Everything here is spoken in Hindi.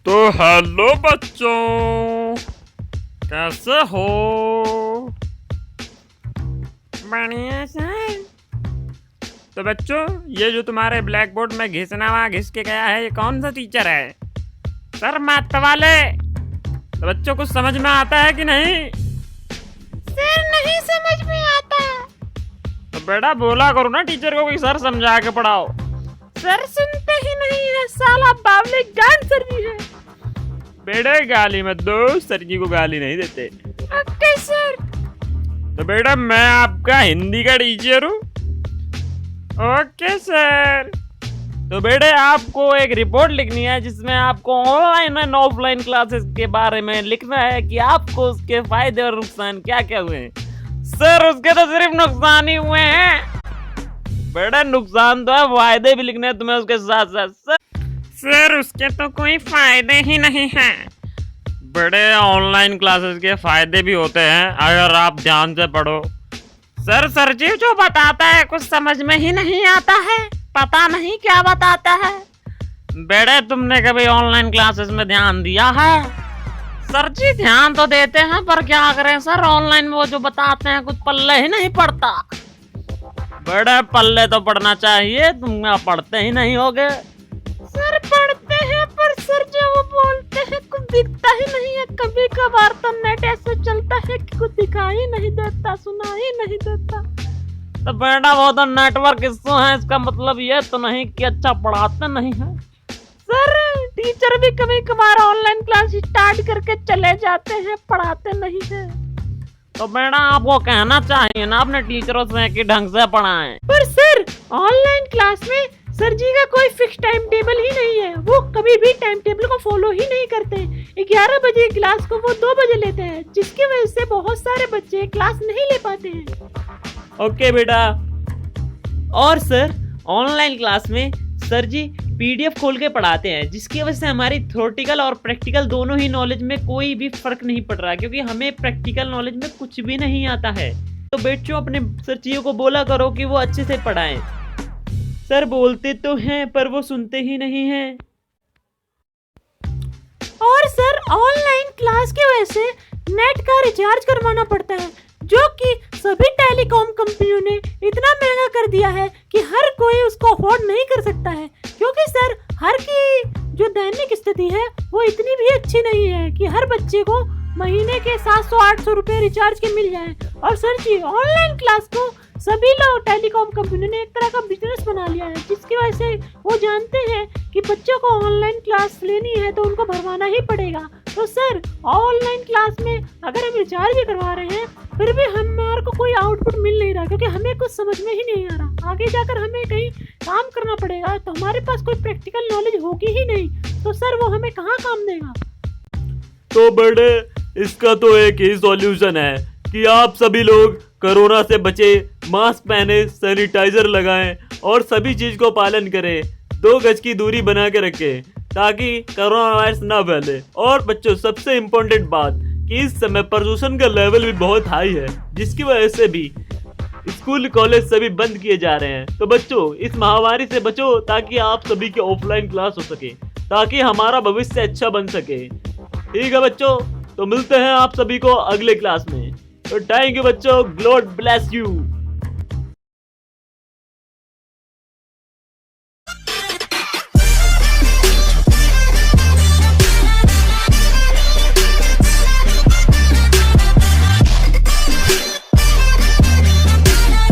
तो हेलो बच्चों, कैसे हो? बढ़िया सर। तो बच्चों, ये जो तुम्हारे ब्लैक बोर्ड में घिसना वहाँ घिस के गया है, ये कौन सा टीचर है? सर मैथ वाले। तो बच्चों कुछ समझ में आता है कि नहीं? सर नहीं समझ में आता। तो बेटा बोला करो ना टीचर को कि सर समझा के पढ़ाओ। सर सुनते ही नहीं है, साला बावले गांड सर जी है। बेटे गाली मत दो, सर जी को गाली नहीं देते। Okay sir. तो बेटा मैं आपका हिंदी का टीचर हूँ। Okay sir. तो बेटे आपको एक रिपोर्ट लिखनी है जिसमें आपको ऑनलाइन एंड ऑफलाइन क्लासेस के बारे में लिखना है कि आपको उसके फायदे और नुकसान क्या क्या हुए हैं। सर उसके तो सिर्फ नुकसान ही हुए हैं। बेटा नुकसान तो है, फायदे भी लिखने हैं तुम्हें उसके साथ साथ। सर उसके तो कोई फायदे ही नहीं है। बड़े ऑनलाइन क्लासेस के फायदे भी होते हैं अगर आप ध्यान से पढ़ो। सर जी जो बताता है कुछ समझ में ही नहीं आता है, पता नहीं क्या बताता है। बेटे तुमने कभी ऑनलाइन क्लासेस में ध्यान दिया है? सर जी ध्यान तो देते हैं पर क्या करें सर, ऑनलाइन वो जो बताते हैं कुछ पल्ले ही नहीं पड़ता। बड़े पल्ले तो पढ़ना चाहिए, तुम पढ़ते ही नहीं होगे। सर पढ़ते हैं पर सर जो वो बोलते हैं कुछ दिखता ही नहीं है। कभी कभार तो नेट ऐसे चलता है कि कुछ दिखाई नहीं देता, सुनाई नहीं देता। तो बेटा वो तो नेटवर्क इश्यू है, इसका मतलब ये तो नहीं कि अच्छा पढ़ाते नहीं है। सर टीचर भी कभी कभार ऑनलाइन क्लास स्टार्ट करके चले जाते हैं, पढ़ाते नहीं है। तो बेटा आपको कहना चाहिए ना अपने टीचरों से कि ढंग से पढ़ाएं। पर सर ऑनलाइन क्लास में सर जी का कोई फिक्स टाइम टेबल ही नहीं है, वो कभी भी टाइम टेबल को फॉलो ही नहीं करते। 11 बजे क्लास को वो 2 बजे लेते हैं, जिसकी वजह से बहुत सारे बच्चे क्लास नहीं ले पाते हैं। ओके बेटा। और सर ऑनलाइन क्लास में सर जी पीडीएफ खोल के पढ़ाते हैं, जिसकी वजह से हमारी थ्योरेटिकल और प्रैक्टिकल दोनों ही नॉलेज में कोई भी फर्क नहीं पड़ रहा, क्योंकि हमें प्रैक्टिकल नॉलेज में कुछ भी नहीं आता है। तो बच्चों अपने सर जीओ को बोला करो कि वो अच्छे से पढ़ाएं। सर बोलते तो हैं पर वो सुनते ही नहीं हैं। और सर ऑनलाइन क्लास की वजह से नेट का रिचार्ज करवाना पड़ता है, जो कि सभी टेलीकॉम कंपनियों ने इतना महंगा कर दिया है कि हर कोई उसको अफोर्ड नहीं कर सकता है। क्योंकि सर हर की जो दैनिक स्थिति है वो इतनी भी अच्छी नहीं है कि हर बच्चे को महीने के 700-800 रुपए रिचार्ज के मिल जाए। और सर जी ऑनलाइन क्लास को सभी लोग टेलीकॉम कंपनी ने एक तरह का बिजनेस बना लिया है, जिसकी वजह से वो जानते हैं कि बच्चों को ऑनलाइन क्लास लेनी है तो उनको भरवाना ही पड़ेगा। तो सर ऑनलाइन क्लास में अगर हम रिचार्ज भी करवा रहे हैं फिर भी हमारे को कोई आउटपुट मिल नहीं रहा, क्योंकि हमें कुछ समझ में ही नहीं आ रहा। आगे जाकर हमें कहीं काम करना पड़ेगा तो हमारे पास कोई प्रैक्टिकल नॉलेज होगी ही नहीं, तो सर वो हमें कहाँ काम देगा। तो बड़े इसका तो एक ही सॉल्यूशन है कि आप सभी लोग कोरोना से बचे, मास्क पहने, सैनिटाइजर लगाएं और सभी चीज को पालन करें। 2 गज की दूरी बना के रखें ताकि कोरोना वायरस ना फैले। और बच्चों सबसे इम्पोर्टेंट बात कि इस समय प्रदूषण का लेवल भी बहुत हाई है, जिसकी वजह से भी स्कूल कॉलेज सभी बंद किए जा रहे हैं। तो बच्चों इस महामारी से बचो ताकि आप सभी की ऑफलाइन क्लास हो सके, ताकि हमारा भविष्य अच्छा बन सके। ठीक है बच्चों, तो मिलते हैं आप सभी को अगले क्लास में। तो थैंक यू बच्चों, गॉड ब्लेस यू।